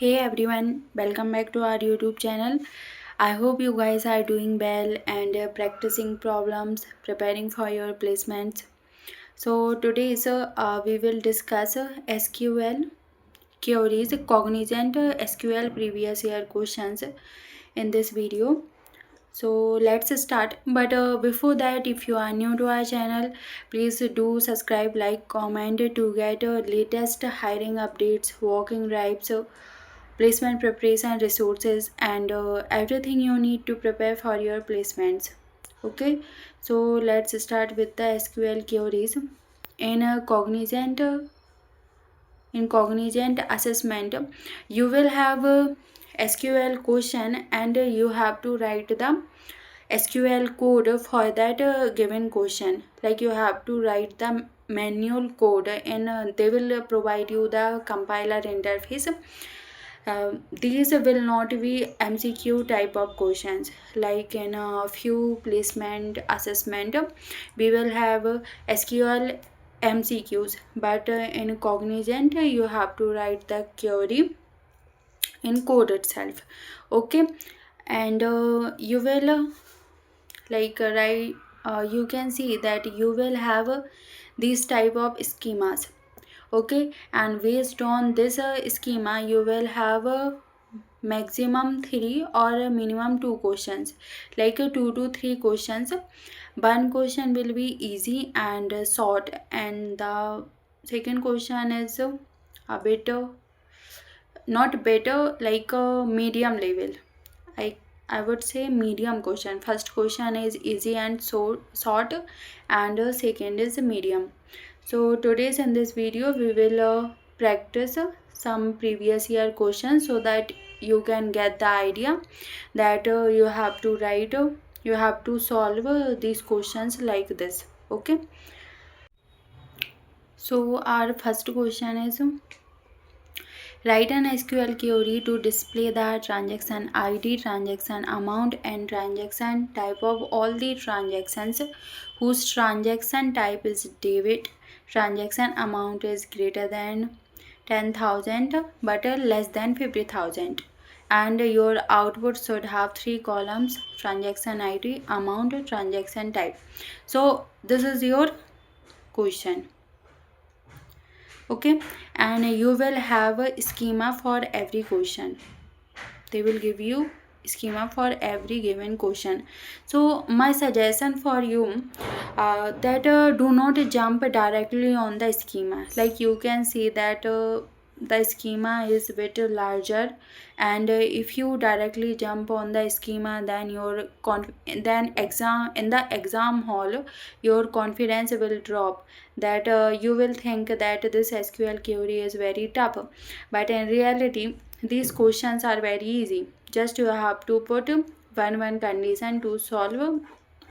Hey everyone, welcome back to our YouTube channel. I hope you guys are doing well and practicing problems, preparing for your placements. So today we will discuss SQL queries, Cognizant SQL Previous Year Questions in this video. So let's start. But before that, if you are new to our channel, please do subscribe, like, comment to get latest hiring updates, working drives, placement preparation resources, and everything you need to prepare for your placements. Okay, so let's start with the SQL queries. In a cognizant assessment, you will have a SQL question, and you have to write the SQL code for that given question. Like you have to write the manual code, and they will provide you the compiler interface. These will not be MCQ type of questions. Like in a few placement assessment, we will have SQL MCQs, but in Cognizant, you have to write the query in code itself. Okay, and you will write. You can see that you will have these type of schemas. Okay, and based on this schema, you will have a maximum 3 or a minimum 2 questions, like 2 to 3 questions. One question will be easy and short, and the second question is a bit not better, like a medium level. I would say medium question. First question is easy and so short, and second is medium. So today's in this video we will practice some previous year questions, so that you can get the idea that you have to write, you have to solve these questions like this. Okay. So our first question is, write an SQL query to display the transaction ID, transaction amount, and transaction type of all the transactions whose transaction type is debit, transaction amount is greater than 10,000 but less than 50,000, and your output should have 3 columns: transaction ID, amount, transaction type. So this is your question. Okay, and you will have a schema for every question. They will give you schema for every given question. So my suggestion for you, that do not jump directly on the schema. Like you can see that the schema is bit larger, and if you directly jump on the schema, then then exam in the exam hall your confidence will drop, that you will think that this SQL query is very tough. But in reality, these questions are very easy. Just you have to put one condition to solve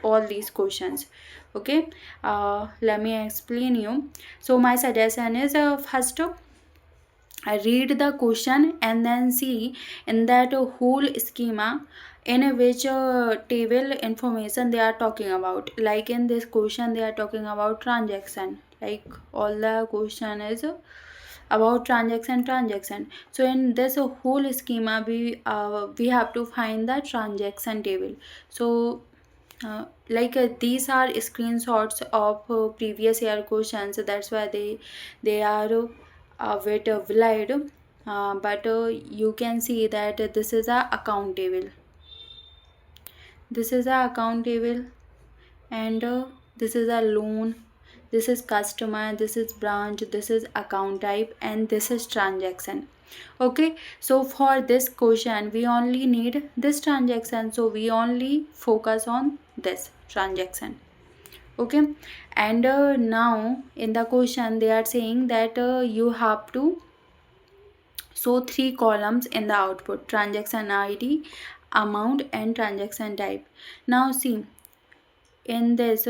all these questions. Okay, let me explain you. So my suggestion is, first I read the question and then see in that whole schema in which table information they are talking about. Like in this question they are talking about transaction. Like all the question is about transaction. So in this whole schema we have to find the transaction table. So these are screenshots of previous year questions. That's why they are a bit wide, but you can see that this is a account table. This is a account table, and this is a loan, this is customer, this is branch, this is account type, and this is transaction. Okay, so for this question we only need this transaction, so we only focus on this transaction. Okay, and now in the question they are saying that you have to show 3 columns in the output: transaction ID, amount, and transaction type. Now see, in this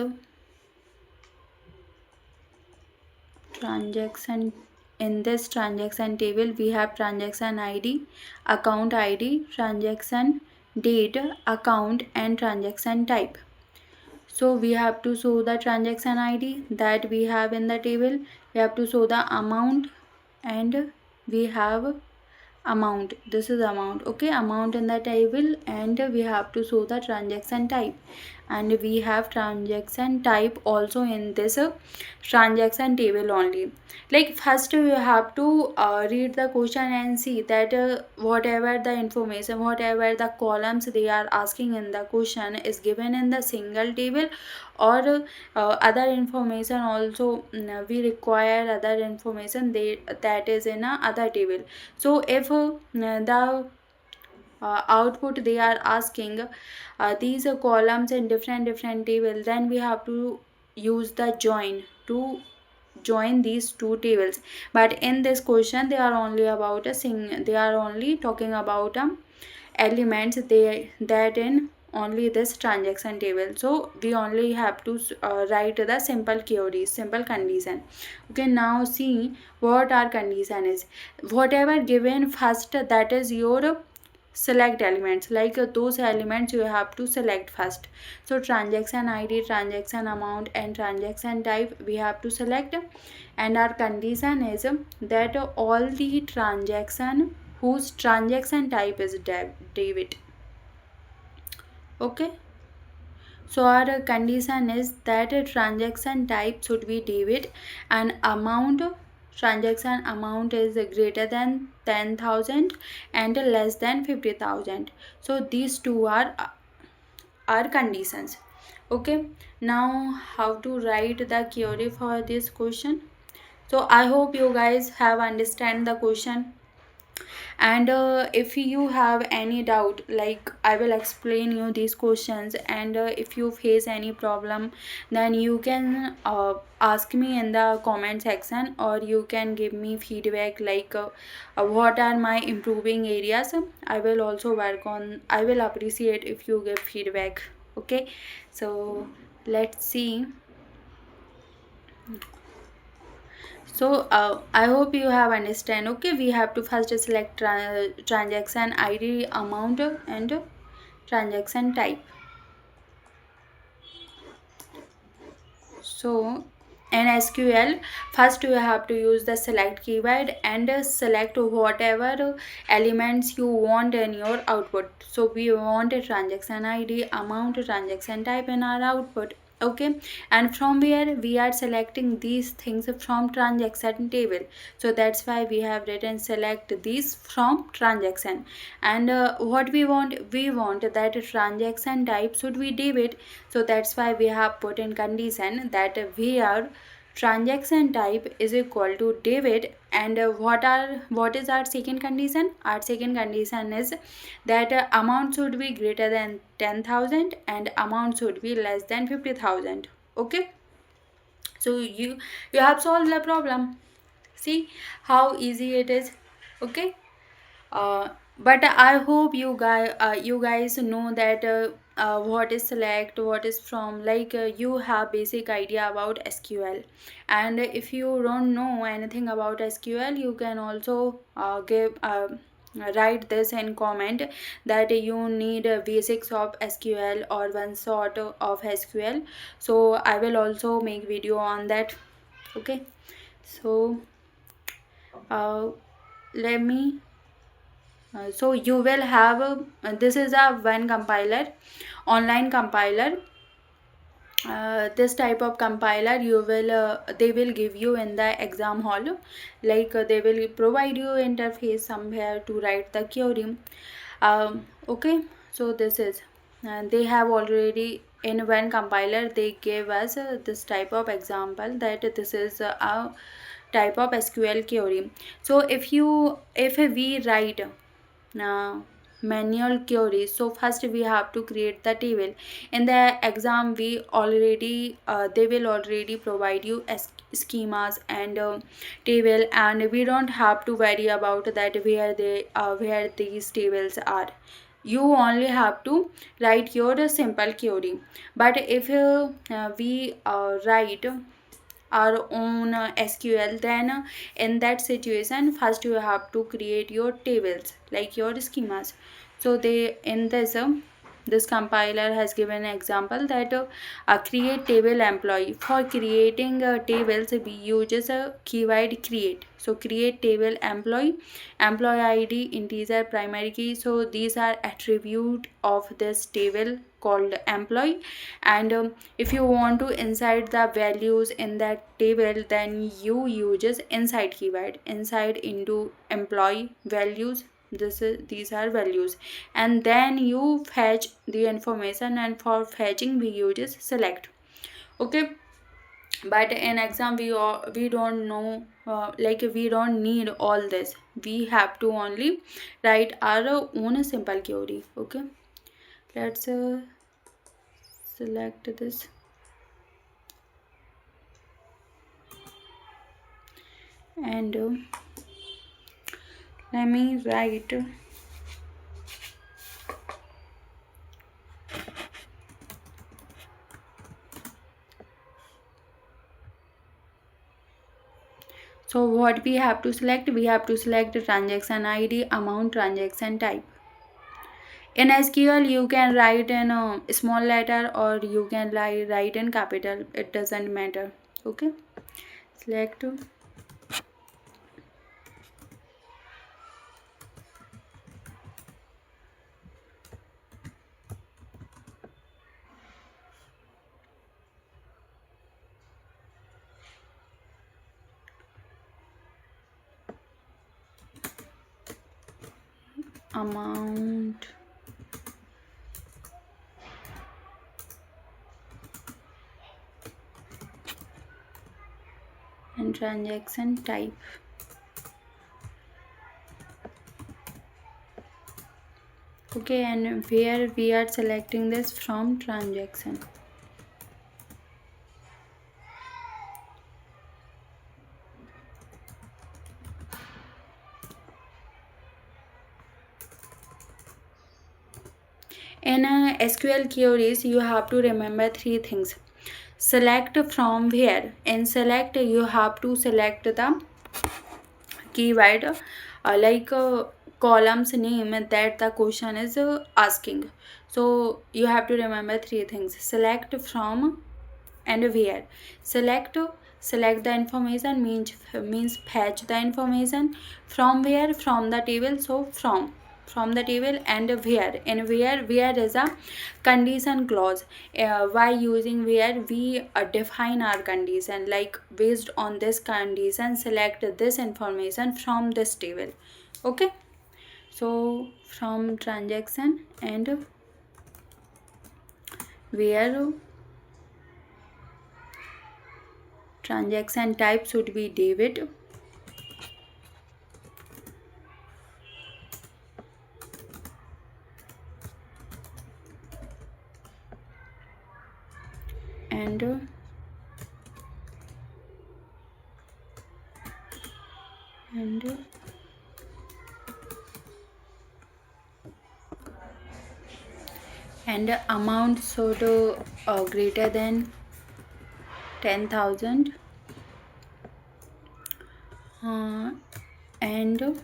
transaction in this transaction table we have transaction ID, account ID, transaction date, account, and transaction type. So we have to show the transaction ID that we have in the table, we have to show the amount, and we have amount. This is amount. Okay, amount in the table, and we have to show the transaction type, and we have transaction type also in this transaction table only. Like first you have to read the question and see that whatever the information, whatever the columns they are asking in the question is given in the single table, or other information also, we require other information that is in a other table. So if the output they are asking these columns in different table, then we have to use the join to join these two tables. But in this question they are only about they are only talking about elements they that in only this transaction table. So we only have to write the simple queries, simple condition. Okay, now see what our condition is. Whatever given first, that is your select elements, like those elements you have to select first. So transaction id, transaction amount, and transaction type we have to select. And our condition is that all the transaction whose transaction type is debit. Okay, so our condition is that a transaction type should be debit, and amount, transaction amount is greater than 10,000 and less than 50,000. So these two are conditions. Okay, now how to write the query for this question. So I hope you guys have understand the question. And if you have any doubt, like I will explain you these questions, and if you face any problem, then you can ask me in the comment section, or you can give me feedback, like what are my improving areas. I will also work on, I will appreciate if you give feedback. Okay, so let's see. So I hope you have understand. Okay, we have to first select transaction id, amount, and transaction type. So in SQL, first you have to use the select keyword and select whatever elements you want in your output. So we want a transaction id, amount, transaction type in our output. Okay, and from where we are selecting these things from transaction table. So that's why we have written select these from transaction. And what we want that transaction type should be debit. So that's why we have put in condition that where transaction type is equal to debit. And what is our second condition? Our second condition is that amount should be greater than 10,000 and amount should be less than 50,000. Okay, so you have solved the problem. See how easy it is. Okay, but I hope you guys know that what is select, what is from, like you have basic idea about SQL. And if you don't know anything about SQL, you can also give write this in comment that you need basics of SQL or one sort of SQL. So I will also make video on that. Okay, so uh, let me so you will have this is a one compiler, online compiler. This type of compiler you will they will give you in the exam hall. Like they will provide you interface somewhere to write the query. Okay, so this is, they have already in one compiler they gave us this type of example, that this is a type of SQL query. So if we write manual queries, so first we have to create the table. In the exam we already they will already provide you schemas and table, and we don't have to worry about that where these tables are. You only have to write your simple query. But if we write our own SQL, then in that situation first you have to create your tables, like your schemas. So they in this this compiler has given an example that create table employee. For creating tables, we uses a keyword create. So create table employee, employee ID, integer, primary key. So these are attribute of this table called employee. And if you want to inside the values in that table, then you uses inside keyword, inside into employee values. These are values, and then you fetch the information, and for fetching we use select. Okay, but in exam we don't know, like we don't need all this. We have to only write our own simple query. Okay, let's select this, and let me write. So what we have to select? We have to select the transaction ID, amount, transaction type. In SQL, you can write in a small letter or you can write in capital. It doesn't matter. Okay. Select amount, and transaction type. Okay, and where we are selecting this from transaction. In SQL queries, you have to remember three things. Select from where. In select, you have to select the keyword like columns name that the question is asking. So you have to remember three things: select, from, and where. Select the information means fetch the information. From where? From the table. So from the table. And where? In where is a condition clause. By using where, we define our condition, like based on this condition select this information from this table. Okay, so from transaction, and where transaction type should be debit, and and and amount should greater than 10,000, and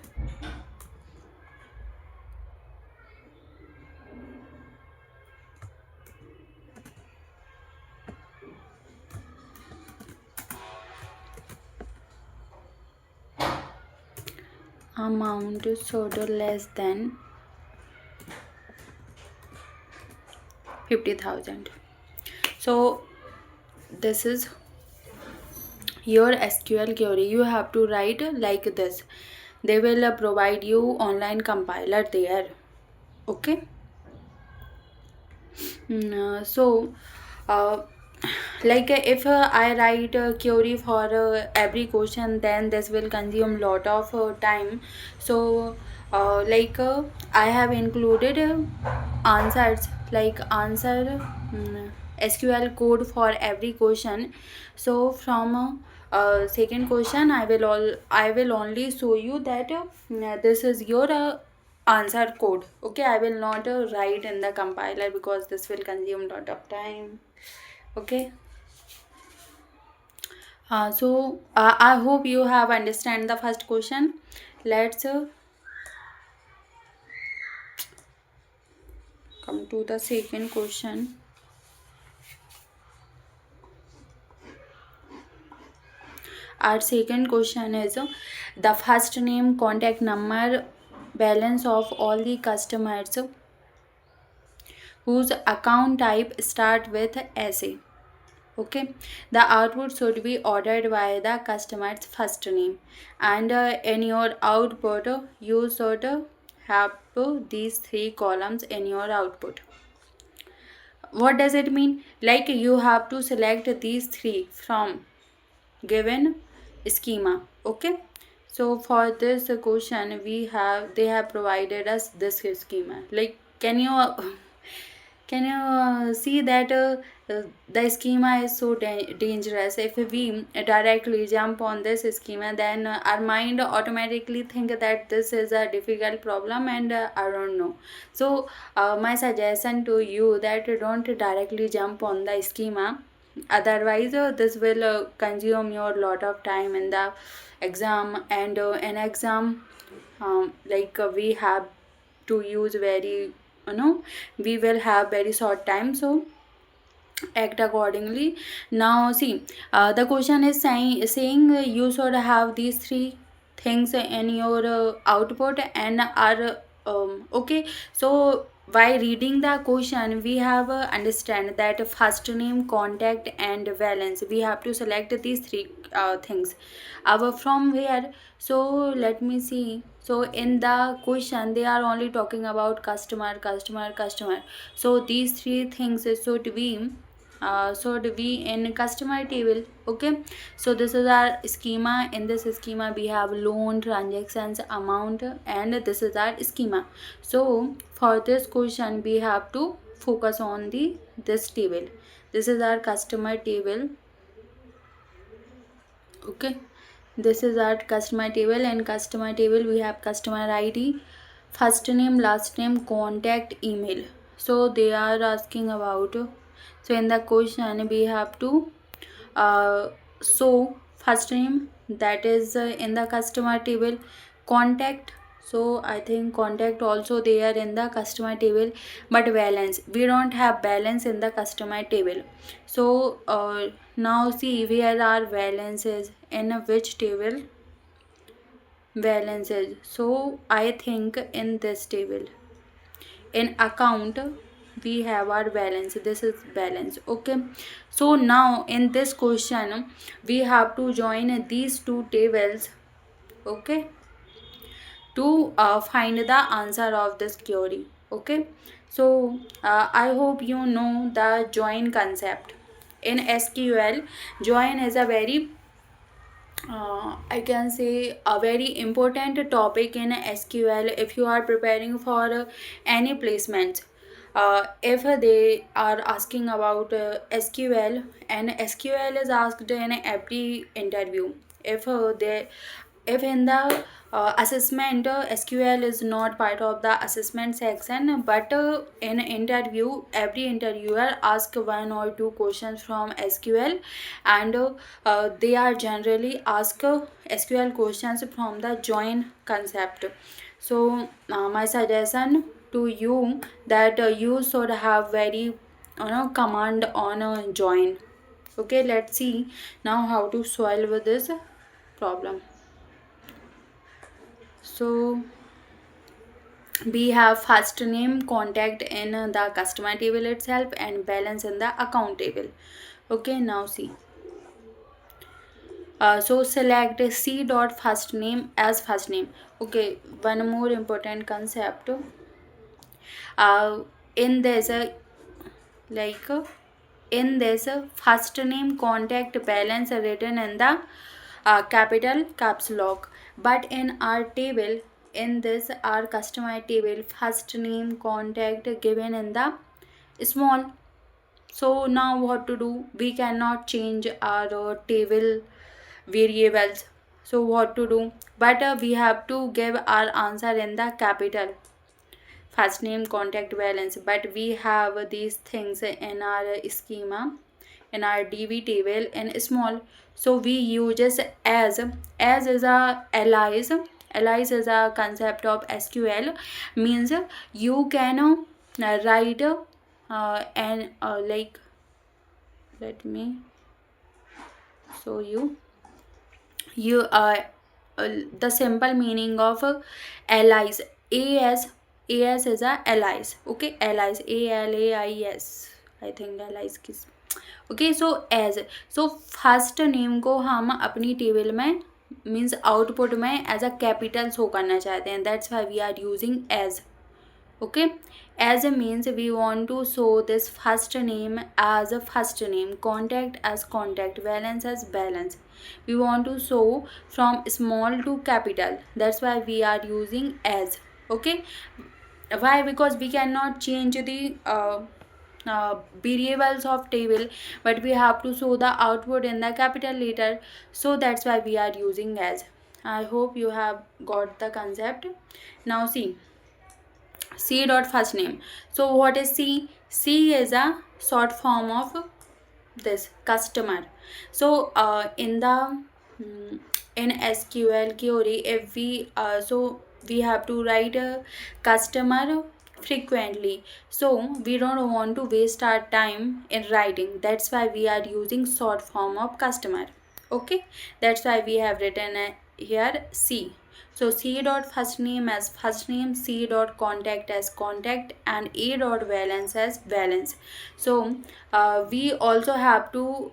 amount should less than 50,000. So this is your SQL query. You have to write like this. They will provide you online compiler there. Okay. So like if I write a query for every question, then this will consume lot of time. So I have included answers, like answer SQL code for every question. So from second question, I will only show you that this is your answer code. Okay, I will not write in the compiler because this will consume lot of time. Okay, I hope you have understand the first question. Let's Come to the second question. Our second question is the first name, contact number, balance of all the customers whose account type start with SA. Okay, the output should be ordered by the customer's first name, and in your output you should have these three columns in your output. What does it mean? Like you have to select these three from given schema. Okay, so for this question they have provided us this schema. Like can you see that the schema is so dangerous? If we directly jump on this schema, then our mind automatically think that this is a difficult problem, and I don't know. So my suggestion to you that don't directly jump on the schema. Otherwise, this will consume your lot of time in the exam, and in exam, we have to use very we will have very short time, so act accordingly. Now see, the question is saying you should have these three things in your output and are okay. So by reading the question we have understand that first name, contact and balance, we have to select these three things. Our from where? So let me see. So in the question they are only talking about customer. So these three things should be in customer table. Okay, so this is our schema. In this schema we have loan, transactions, amount, and this is our schema. So for this question we have to focus on this table. This is our customer table. Okay, this is our customer table. In customer table we have customer ID, first name, last name, contact, email. So they are asking about, so in the question we have to show first name, that is in the customer table. Contact, so I think contact also there in the customer table, but balance, we don't have balance in the customer table. So now see where are balances, in which table balances. So I think in this table, in account we have our balance. This is balance. Okay, so now in this question we have to join these two tables. Okay, to find the answer of this query. Okay, so I hope you know the join concept. In SQL, join is a very I can say a very important topic in SQL if you are preparing for any placements. If they are asking about SQL, and SQL is asked in every interview. If they if in the assessment SQL is not part of the assessment section, but in interview every interviewer ask one or two questions from SQL, and they are generally ask SQL questions from the join concept. So my suggestion to you that you should have very command on join. Okay, let's see now how to solve this problem. So we have first name, contact in the customer table itself, and balance in the account table. Okay, now see. So select C dot first name as first name. Okay, one more important concept. In this like in this first name, contact, balance written in the capital caps lock, but in our table, in this our customer table, first name, contact given in the small. So now what to do? We cannot change our table variables. So what to do? But we have to give our answer in the capital, first name, contact, balance. But we have these things in our schema, in our DV table in small. So we use as is a alias. Alias is a concept of SQL, means you can write and like, let me show you the simple meaning of allies. As is a allies. Okay, allies, ALAIS, I think allies किस. Okay, so as, so first name को हम अपनी table में means output में as a capital show करना चाहते हैं, that's why we are using as. Okay, as a means we want to show this first name as a first name, contact as contact, balance as balance. We want to show from small to capital, that's why we are using as. Okay, why? Because we cannot change the variables of table, but we have to show the output in the capital letter, so that's why we are using as. I hope you have got the concept. Now see, C dot first name. So what is C? C is a short form of this customer. So in the in SQL query, if we so we have to write a customer frequently, so we don't want to waste our time in writing, that's why we are using short form of customer. Okay, that's why we have written here C. So C dot first name as first name, C dot contact as contact, and A dot balance as balance. So we also have to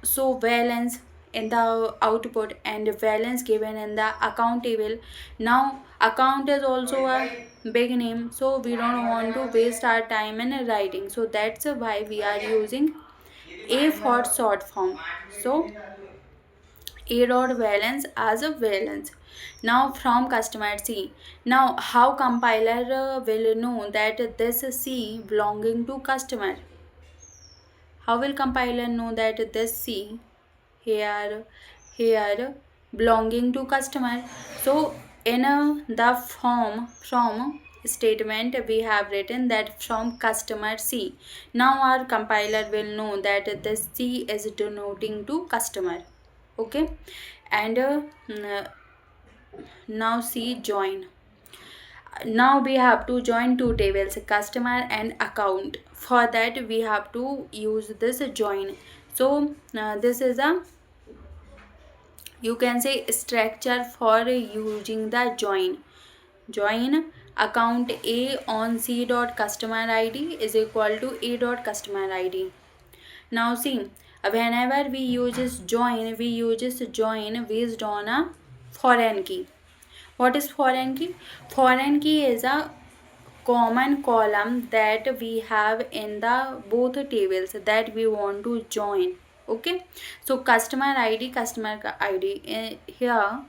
show balance in the output and balance given in the account table. Now account is also a big name, so we don't want to waste our time in writing, so that's why we are using A for short form. So A dot balance as a balance. Now from customer C. Now how compiler will know that this C belonging to customer? How will compiler know that this C here belonging to customer? So in the form from statement we have written that from customer C. Now our compiler will know that this C is denoting to customer. Okay, and now see join. Now we have to join two tables, customer and account. For that we have to use this join. So this is a, you can say, structure for using the join account A on C dot customer ID is equal to A dot customer ID. Now see, whenever we use join based on a foreign key. What is foreign key? Foreign key is a common column that we have in the both tables that we want to join. Okay, so customer ID, here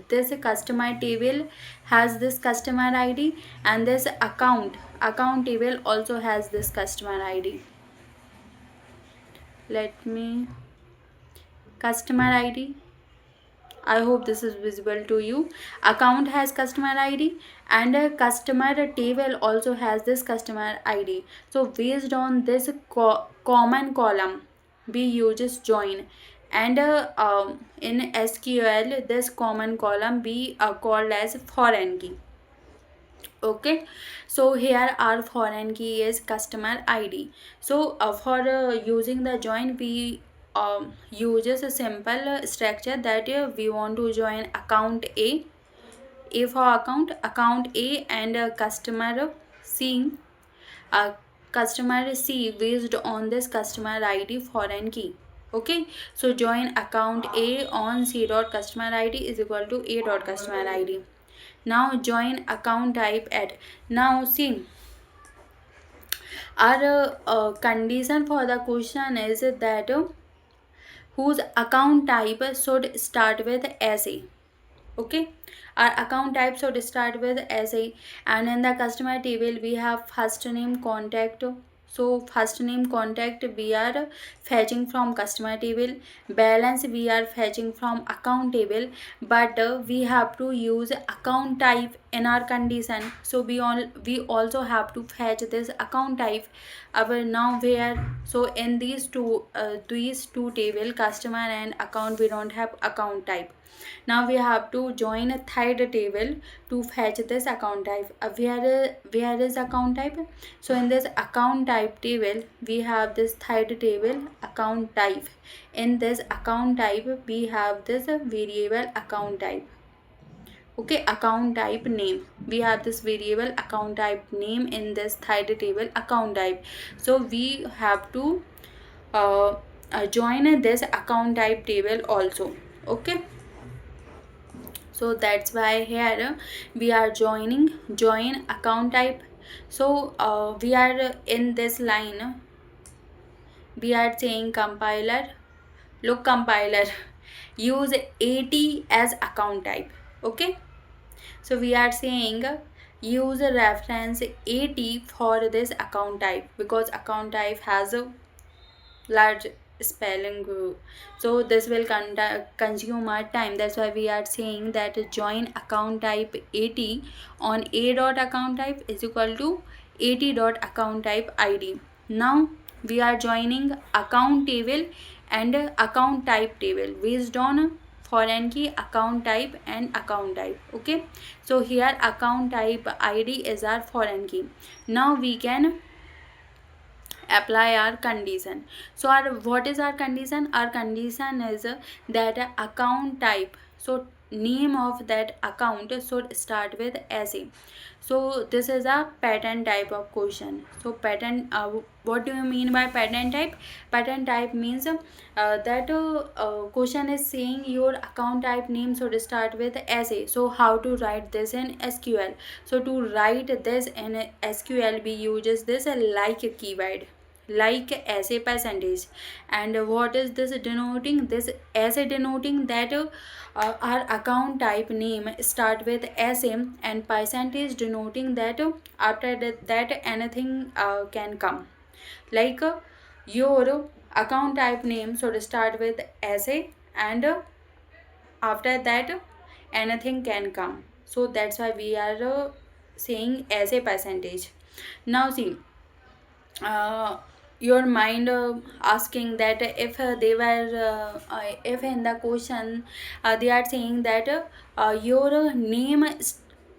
this customer table has this customer ID, and this account table also has this customer ID. Let me, customer ID, I hope this is visible to you. Account has customer ID, and a customer table also has this customer ID. So based on this common column, we use join, and in SQL this common column we called as foreign key. Okay, so here our foreign key is customer ID. So for using the join, we uses a simple structure that we want to join account A for account A, and customer C, customer C based on this customer ID foreign key. Okay, so join account A on C dot customer ID is equal to A dot customer ID. Now join account type at. Now see, our condition for the question is that whose account type should start with SA. Okay, our account type should start with SA, and in the customer table we have first name contact. So first name contact we are fetching from customer table, balance we are fetching from account table, but we have to use account type in our condition, so we also have to fetch this account type. Our now where, so in these two table, customer and account, we don't have account type. Now we have to join a third table to fetch this account type. Where is account type? So in this account type table we have this third table, account type. In this account type we have this variable account type. Okay, account type name, we have this variable account type name in this third table, account type. So we have to uh, join this account type table also. Okay, so that's why here we are join account type. So we are in this line, we are saying compiler, look compiler, use 80 as account type. Okay, so we are saying use a reference 80 for this account type, because account type has a large spelling group, so this will consume our time. That's why we are saying that join account type 80 on a dot account type is equal to 80 dot account type id. Now we are joining account table and account type table based on foreign key, account type and account type. Okay, so here account type id is our foreign key. Now we can apply our condition. So our, what is our condition? Our condition is that account type, so name of that account should start with SA. So this is a pattern type of question. So pattern, what do you mean by pattern type? Pattern type means that question is saying your account type name should start with SA. So how to write this in SQL? So to write this in SQL we uses this like keyword, like as a percentage. And what is this denoting? This as a denoting that our account type name start with SA, and percentage denoting that after that anything can come, like your account type name should start with SA, and after that anything can come. So that's why we are saying as a percentage. Now see, your mind asking that if they were if in the question they are saying that your name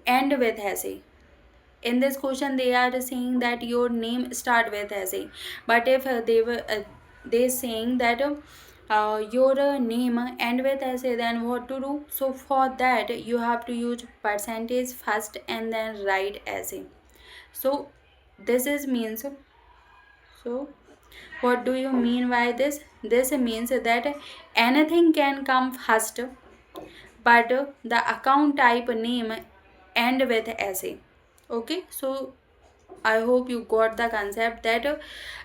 end with SA. In this question they are saying that your name start with SA, but if they saying that your name end with SA, then what to do? So for that you have to use percentage first and then write SA. So this is means, so what do you mean by this? This means that anything can come first, but the account type name end with SA. Okay, so I hope you got the concept that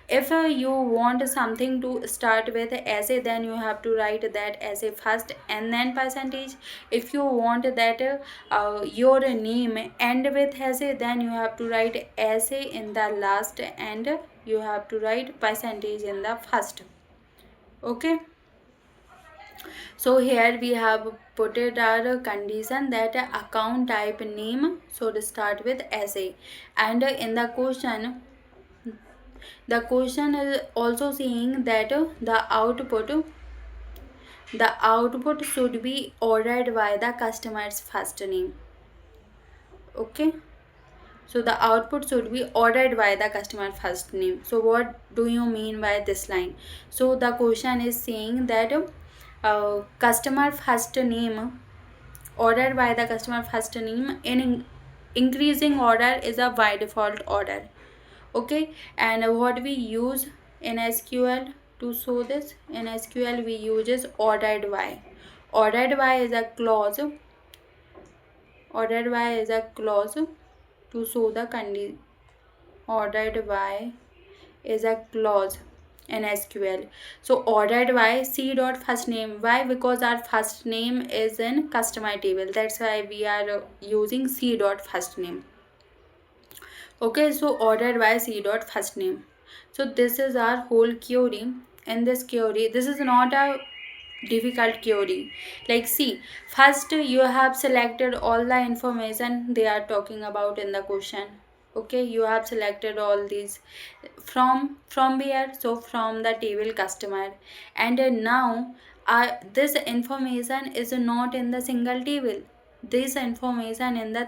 if you want something to start with SA, then you have to write that SA first and then percentage. If you want that your name end with SA, then you have to write SA in the last and you have to write percentage in the first. Okay, so here we have put it our condition that account type name should start with SA, and in the question is also saying that the output should be ordered by the customer's first name. Okay, so the output should be ordered by the customer first name. So what do you mean by this line? So the question is saying that customer first name, ordered by the customer first name in increasing order is a by default order. Okay, and what we use in SQL to show this? In SQL we uses ordered by. Ordered by is a clause. Ordered by is a clause to show the condition. Ordered by is a clause in SQL. So ordered by C dot first name. Why? Because our first name is in customer table. That's why we are using C dot first name. Okay, so ordered by C dot first name. So this is our whole query. In this query, this is not a difficult query. Like see, first you have selected all the information they are talking about in the question. Okay, you have selected all these from where? So from the table customer, and now this information is not in the single table. This information in the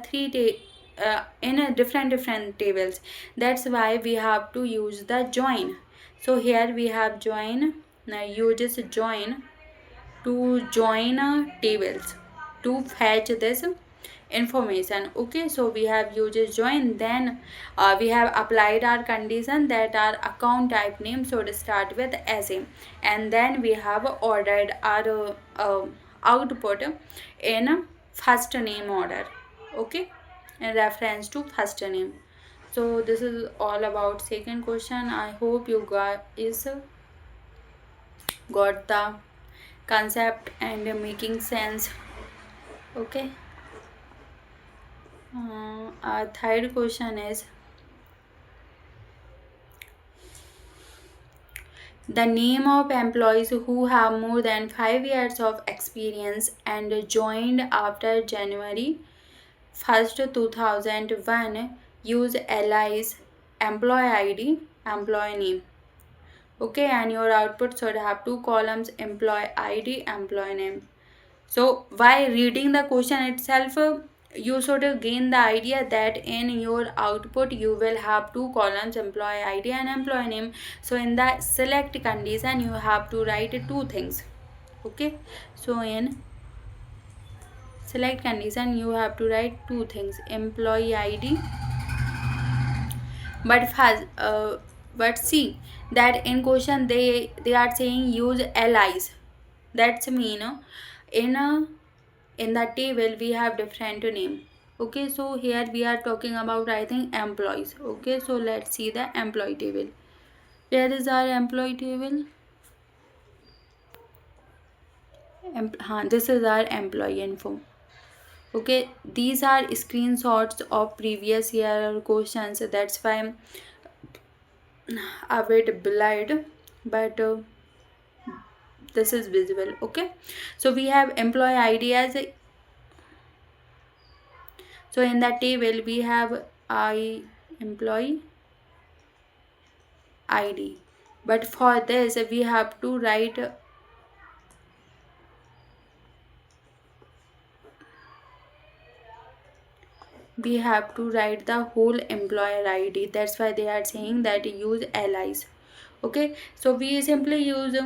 in a different tables. That's why we have to use the join. So here we have join. Now uses join to join tables to fetch this information. Okay, so we have used join, then we have applied our condition that our account type name should start with SA, and then we have ordered our output in first name order. Okay, in reference to first name. So this is all about second question. I hope you guys got the concept and making sense. Okay, our third question is, the name of employees who have more than 5 years of experience and joined after January 1st 2001 use LI's employee ID, employee name. Okay, and your output should have two columns, employee ID, employee name. So by reading the question itself, you should gain the idea that in your output you will have two columns, employee ID and employee name. So in the select condition you have to write two things. Okay, so in select condition you have to write two things, employee ID. But first, but see that in question they are saying use LIs. That's mean in the table we have different name. Okay, so here we are talking about, I think, employees. Okay, so let's see the employee table. Where is our employee table? This is our employee info. Okay, these are screenshots of previous year questions. That's why I'm a bit blurred, but this is visible. Okay, so we have employee ID as so in that table we have employee ID, but for this we have to write the whole employer ID. That's why they are saying that use LIs. Okay, so we simply use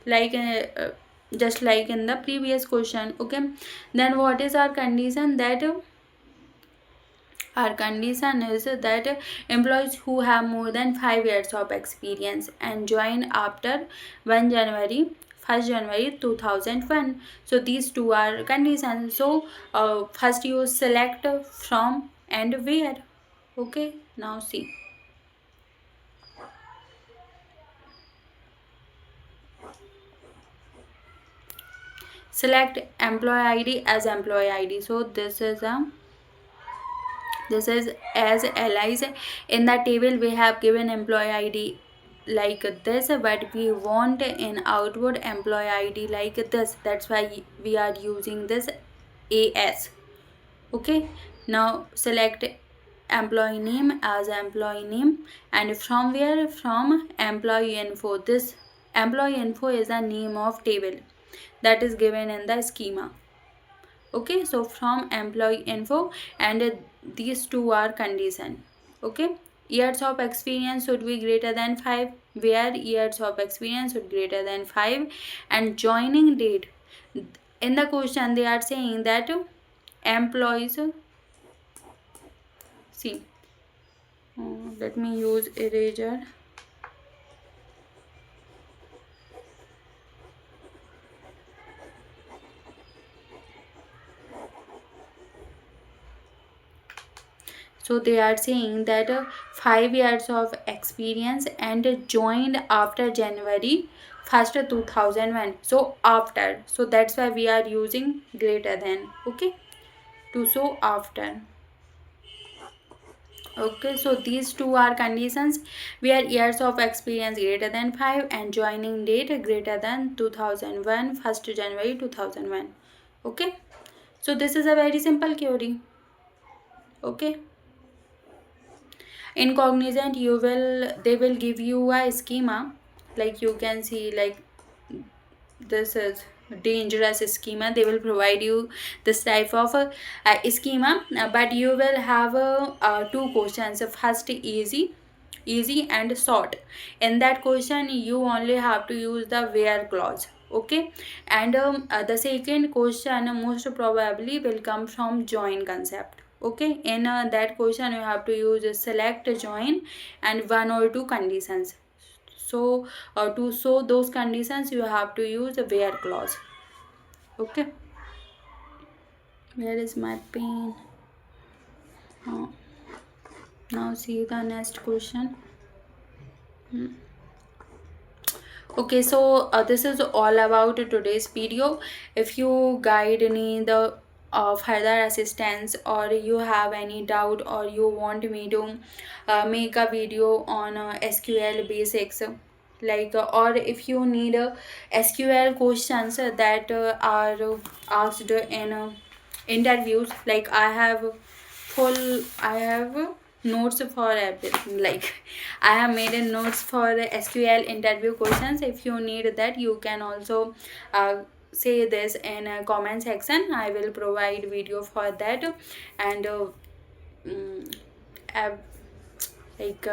like just like in the previous question. Okay, then what is our condition? That our condition is that employees who have more than 5 years of experience and join after 1 January 1st January 2001. So these two are conditions. So first you select from and where. Okay, now see. Select employee ID as employee ID. So this is as allies. In the table we have given employee ID like this, but we want in output employee ID like this. That's why we are using this AS. Okay, now select employee name as employee name, and from where? From employee info. This employee info is the name of table that is given in the schema. Okay, so from employee info, and these two are condition. Okay, years of experience should be greater than 5, where years of experience should greater than 5, and joining date. In the question they are saying that employees, see, let me use eraser. So they are saying that 5 years of experience and joined after January 1st 2001. So after, so that's why we are using greater than. Okay, to show after. Okay, so these two are conditions where years of experience greater than 5 and joining date greater than 2001, 1st January 2001. Okay, so this is a very simple query. Okay, in Cognizant they will give you a schema, like you can see, like this is dangerous schema. They will provide you this type of schema, but you will have two questions. First, easy and short. In that question you only have to use the where clause. Okay, and the second question most probably will come from join concept. Okay, in that question you have to use select, join, and one or two conditions. So to show those conditions you have to use a where clause. Okay, where is my pen? uh, Now see the next question. Okay, so this is all about today's video. If you guide need the further assistance, or you have any doubt, or you want me to make a video on SQL basics, like or if you need SQL questions that are asked in interviews, like I have notes for everything. Like I have made a notes for SQL interview questions. If you need that, you can also say this in a comment section. I will provide video for that. And mm, like